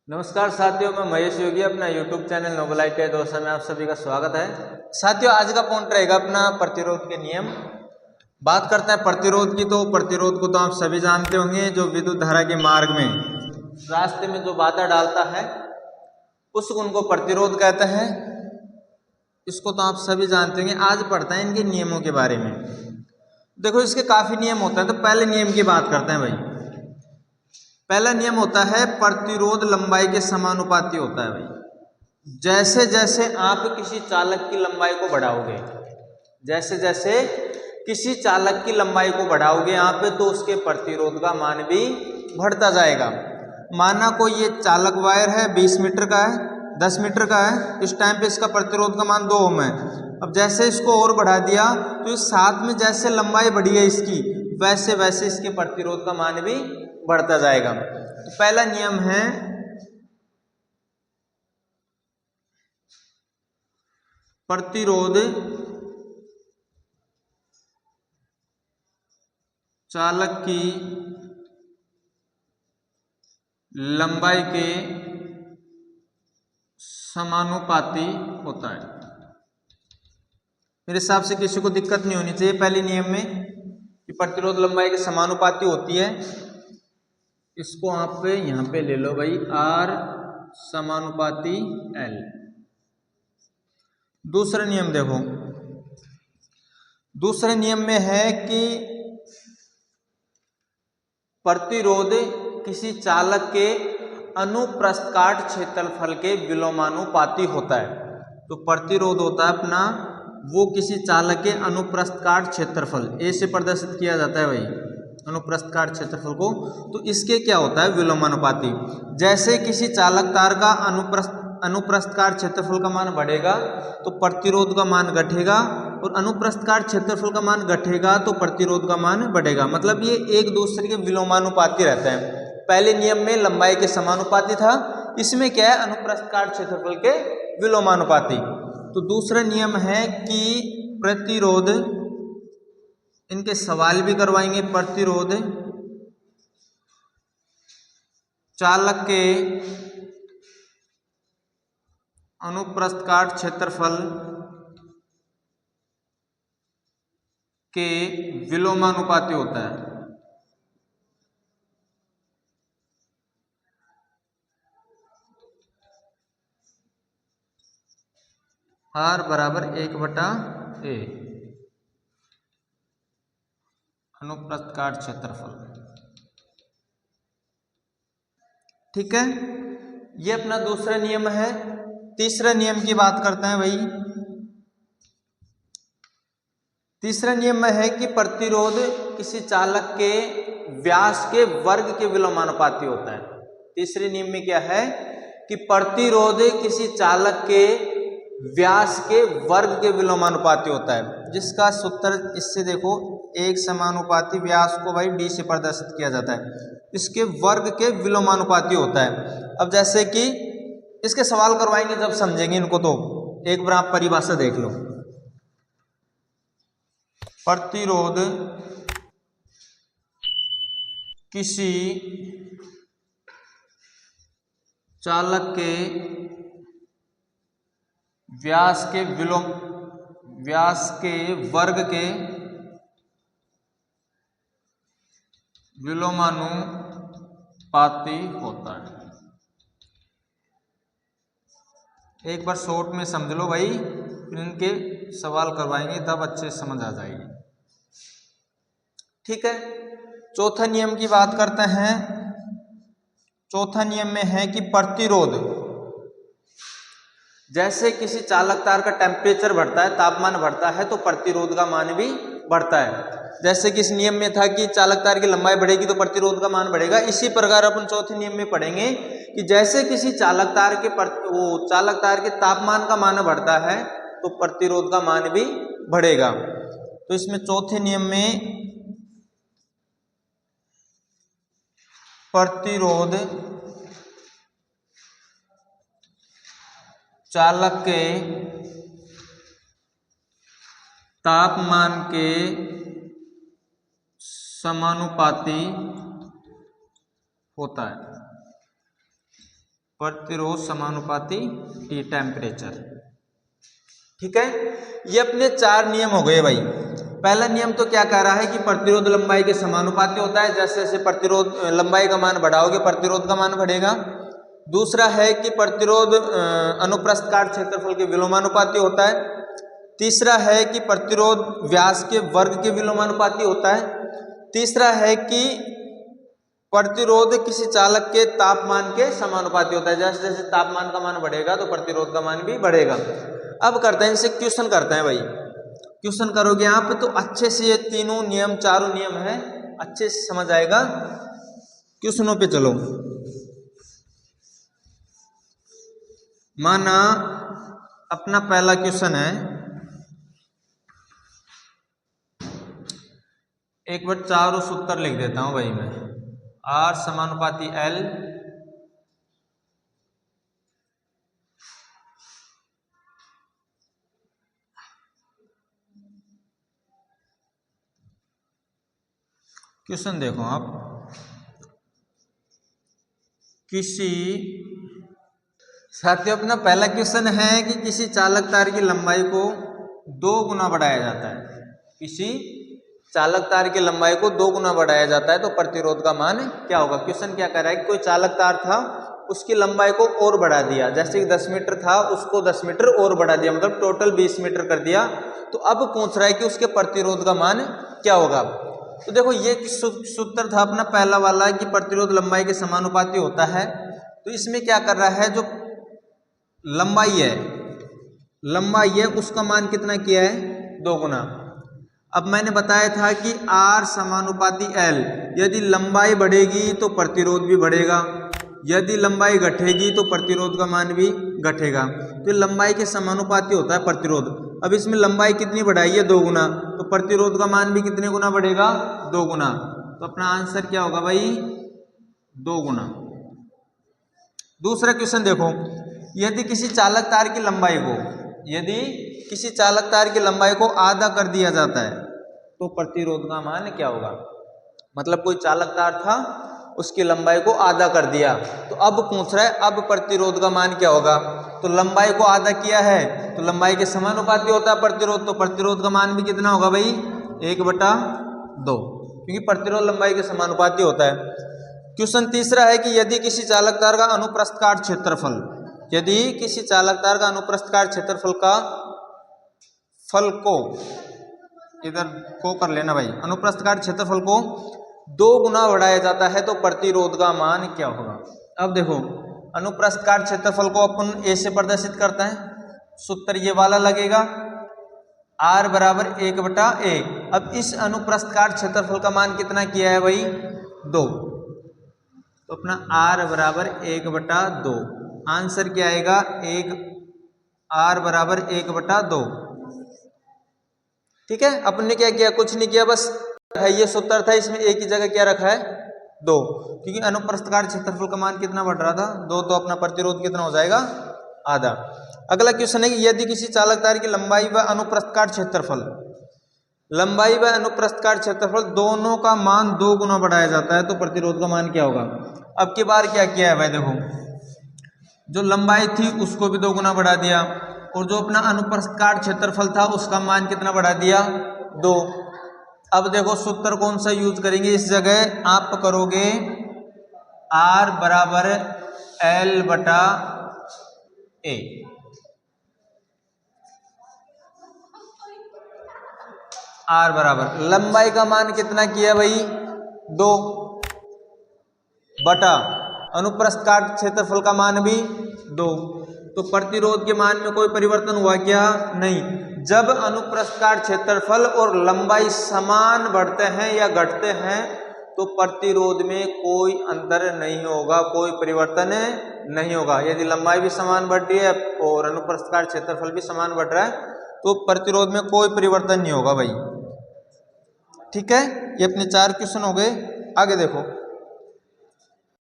नमस्कार साथियों, मैं महेश योगी अपना YouTube channel Noble ITI Dausa में आप सभी का स्वागत है। साथियों, आज का पॉइंट रहेगा अपना प्रतिरोध के नियम। बात करते हैं प्रतिरोध की। तो प्रतिरोध को तो आप सभी जानते होंगे, जो विद्युत धारा के मार्ग में रास्ते में जो बाधा डालता है उस गुण को प्रतिरोध कहते हैं। इसको तो आप सभी जानते होंगे। आज पढ़ते हैं इनके नियमों के बारे में। देखो, इसके काफी नियम होते हैं। तो पहले नियम की बात करते हैं भाई। पहला नियम होता है प्रतिरोध लंबाई के समानुपाती होता है भाई। जैसे जैसे आप किसी चालक की लंबाई को बढ़ाओगे, जैसे जैसे किसी चालक की लंबाई को बढ़ाओगे यहाँ पे, तो उसके प्रतिरोध का मान भी बढ़ता जाएगा। माना कोई ये चालक वायर है, 20 मीटर का है, 10 मीटर का है। इस टाइम पे इसका प्रतिरोध का मान 2 ओम है। अब जैसे इसको और बढ़ा दिया तो इस साथ में जैसे लंबाई बढ़ी है इसकी, वैसे वैसे इसके प्रतिरोध का मान भी बढ़ता जाएगा। तो पहला नियम है प्रतिरोध चालक की लंबाई के समानुपाती होता है। मेरे हिसाब से किसी को दिक्कत नहीं होनी चाहिए पहले नियम में कि प्रतिरोध लंबाई के समानुपाती होती है। इसको आप यहाँ पे ले लो भाई, R समानुपाती L। दूसरा नियम देखो, दूसरे नियम में है कि प्रतिरोध किसी चालक के अनुप्रस्थ काट क्षेत्रफल के विलोमानुपाती होता है। तो प्रतिरोध होता है अपना वो किसी चालक के अनुप्रस्थ काट क्षेत्रफल, ए से प्रदर्शित किया जाता है भाई अनुप्रस्थ काट क्षेत्रफल को। तो इसके क्या होता है विलोमानुपाती। जैसे किसी चालक तार का अनुप्रस्थ काट क्षेत्रफल का मान बढ़ेगा तो प्रतिरोध का मान घटेगा, और अनुप्रस्थ काट क्षेत्रफल का मान घटेगा तो प्रतिरोध का मान बढ़ेगा। मतलब ये एक दूसरे के विलोमानुपाती रहते हैं। पहले नियम में लंबाई के समानुपाती था, इसमें क्या है अनुप्रस्थ काट क्षेत्रफल के विलोमानुपाती। तो दूसरा नियम है कि प्रतिरोध, इनके सवाल भी करवाएंगे, प्रतिरोध चालक के अनुप्रस्थ काट क्षेत्रफल के विलोमानुपाती होता है। R बराबर 1/A अनुप्रस्थ काट क्षेत्रफल। ठीक है, ये अपना दूसरा नियम है। तीसरा नियम की बात करते हैं भाई। तीसरा नियम में है कि प्रतिरोध किसी चालक के व्यास के वर्ग के विलोमानुपाती होता है। तीसरे नियम में क्या है कि प्रतिरोध किसी चालक के व्यास के वर्ग के विलोमानुपाती होता है, जिसका सूत्र इससे देखो, एक समानुपाती व्यास को भाई d से प्रदर्शित किया जाता है, इसके वर्ग के विलोमानुपाती होता है। अब जैसे कि इसके सवाल करवाएंगे जब समझेंगे इनको, तो एक बार आप परिभाषा देख लो। प्रतिरोध किसी चालक के व्यास के वर्ग के विलोमानुपाती होता है। एक बार शॉर्ट में समझ लो भाई, फिर इनके सवाल करवाएंगे तब अच्छे से समझ आ जाएगी। ठीक है, चौथा नियम की बात करते हैं। चौथा नियम में है कि प्रतिरोध, जैसे किसी चालक तार का टेम्परेचर बढ़ता है, तापमान बढ़ता है, तो प्रतिरोध का मान भी बढ़ता है। जैसे कि इस नियम में था कि चालक तार की लंबाई बढ़ेगी तो प्रतिरोध का मान बढ़ेगा, इसी प्रकार अपन चौथे नियम में पढ़ेंगे कि जैसे किसी चालक तार के तापमान का मान बढ़ता है तो प्रतिरोध का मान भी बढ़ेगा। तो इसमें चौथे नियम में प्रतिरोध चालक के तापमान के समानुपाती होता है। प्रतिरोध समानुपाती T टेम्परेचर। ठीक है, ये अपने 4 नियम हो गए भाई। पहला नियम तो क्या कह रहा है कि प्रतिरोध लंबाई के समानुपाती होता है, जैसे जैसे प्रतिरोध लंबाई का मान बढ़ाओगे प्रतिरोध का मान बढ़ेगा। दूसरा है कि प्रतिरोध अनुप्रस्थ काट क्षेत्रफल के विलोमानुपाती होता है। तीसरा है कि प्रतिरोध व्यास के वर्ग के विलोमानुपाती होता है। तीसरा है कि प्रतिरोध किसी चालक के तापमान के समानुपाती होता है, जैसे जैसे तापमान का मान बढ़ेगा तो प्रतिरोध का मान भी बढ़ेगा। अब करते हैं इनसे क्वेश्चन करते हैं भाई। क्वेश्चन करोगे आप तो अच्छे से ये तीनों नियम, चारों नियम है, अच्छे से समझ आएगा। क्वेश्चनों पे चलो। माना अपना पहला क्वेश्चन है, 1/4 सूत्र लिख देता हूं भाई मैं। R समानुपाती L क्वेश्चन देखो आप, किसी साथियों अपना पहला क्वेश्चन है कि किसी चालक तार की लंबाई को 2 गुना बढ़ाया जाता है। किसी चालक तार की लंबाई को 2 गुना बढ़ाया जाता है तो प्रतिरोध का मान क्या होगा। क्वेश्चन क्या कर रहा है कि कोई चालक तार था, उसकी लंबाई को और बढ़ा दिया, जैसे कि 10 मीटर था उसको 10 मीटर और बढ़ा दिया, मतलब टोटल 20 मीटर कर दिया। तो अब पूछ रहा है कि उसके प्रतिरोध का मान क्या होगा। तो देखो ये सूत्र था अपना पहला वाला कि प्रतिरोध लंबाई के समानुपाती होता है। तो इसमें क्या कर रहा है, जो लंबाई है उसका मान कितना किया है, 2 गुना। अब मैंने बताया था कि R समानुपाती L, यदि लंबाई बढ़ेगी तो प्रतिरोध भी बढ़ेगा, यदि लंबाई घटेगी तो प्रतिरोध का मान भी घटेगा। तो लंबाई के समानुपाती होता है प्रतिरोध। अब इसमें लंबाई कितनी बढ़ाई है, 2 गुना, तो प्रतिरोध का मान भी कितने गुना बढ़ेगा, 2 गुना। तो अपना आंसर क्या होगा भाई, 2 गुना। दूसरा क्वेश्चन देखो, यदि किसी चालक तार की लंबाई को आधा कर दिया जाता है तो प्रतिरोध का मान क्या होगा। मतलब कोई चालक तार था, उसकी लंबाई को आधा कर दिया, तो अब पूछ रहा है अब प्रतिरोध का मान क्या होगा। तो लंबाई को आधा किया है तो लंबाई के समानुपाती होता है प्रतिरोध, तो प्रतिरोध का मान भी कितना होगा भाई, 1/2, क्योंकि प्रतिरोध लंबाई के समानुपाती होता है। क्वेश्चन तीसरा है कि यदि किसी चालक तार का अनुप्रस्थ काट क्षेत्रफल, यदि किसी चालक तार का अनुप्रस्थ काट क्षेत्रफल का फल को, इधर को कर लेना भाई, अनुप्रस्थ काट क्षेत्रफल को 2 गुना बढ़ाया जाता है तो प्रतिरोध का मान क्या होगा। अब देखो अनुप्रस्थ काट क्षेत्रफल को अपन A से प्रदर्शित करते हैं, सूत्र ये वाला लगेगा, R बराबर 1/A। अब इस अनुप्रस्थ काट क्षेत्रफल का मान कितना किया है भाई, 2, तो अपना R बराबर 1/2। आंसर क्या आएगा, R बराबर 1/2। ठीक है, अपन ने क्या किया, कुछ नहीं किया, बस ये सूत्र था, इसमें एक ही जगह क्या रखा है, 2, क्योंकि अनुप्रस्थ काट क्षेत्रफल का मान कितना बढ़ रहा था, 2, तो अपना प्रतिरोध कितना हो जाएगा, आधा। अगला क्वेश्चन है कि यदि किसी चालक तार की लंबाई व अनुप्रस्थ काट क्षेत्रफल दोनों का मान 2 गुना बढ़ाया जाता है तो प्रतिरोध का मान क्या होगा। अब की बार क्या किया है भाई, देखो जो लंबाई थी उसको भी 2 गुना बढ़ा दिया, और जो अपना अनुप्रस्थ काट क्षेत्रफल था उसका मान कितना बढ़ा दिया, 2। अब देखो सूत्र कौन सा यूज करेंगे, इस जगह आप करोगे R बराबर L/A। R बराबर लंबाई का मान कितना किया भाई, 2 बटा अनुप्रस्थ काट क्षेत्रफल का मान भी 2, तो प्रतिरोध के मान में कोई परिवर्तन हुआ क्या, नहीं। जब अनुप्रस्थ काट क्षेत्रफल और लंबाई समान बढ़ते हैं या घटते हैं तो प्रतिरोध में कोई अंतर नहीं होगा, कोई परिवर्तन नहीं होगा। यदि लंबाई भी समान बढ़ रही है और अनुप्रस्थ काट क्षेत्रफल भी समान बढ़ रहा है तो प्रतिरोध में कोई परिवर्तन नहीं होगा भाई। ठीक है, ये अपने 4 क्वेश्चन हो गए। आगे देखो,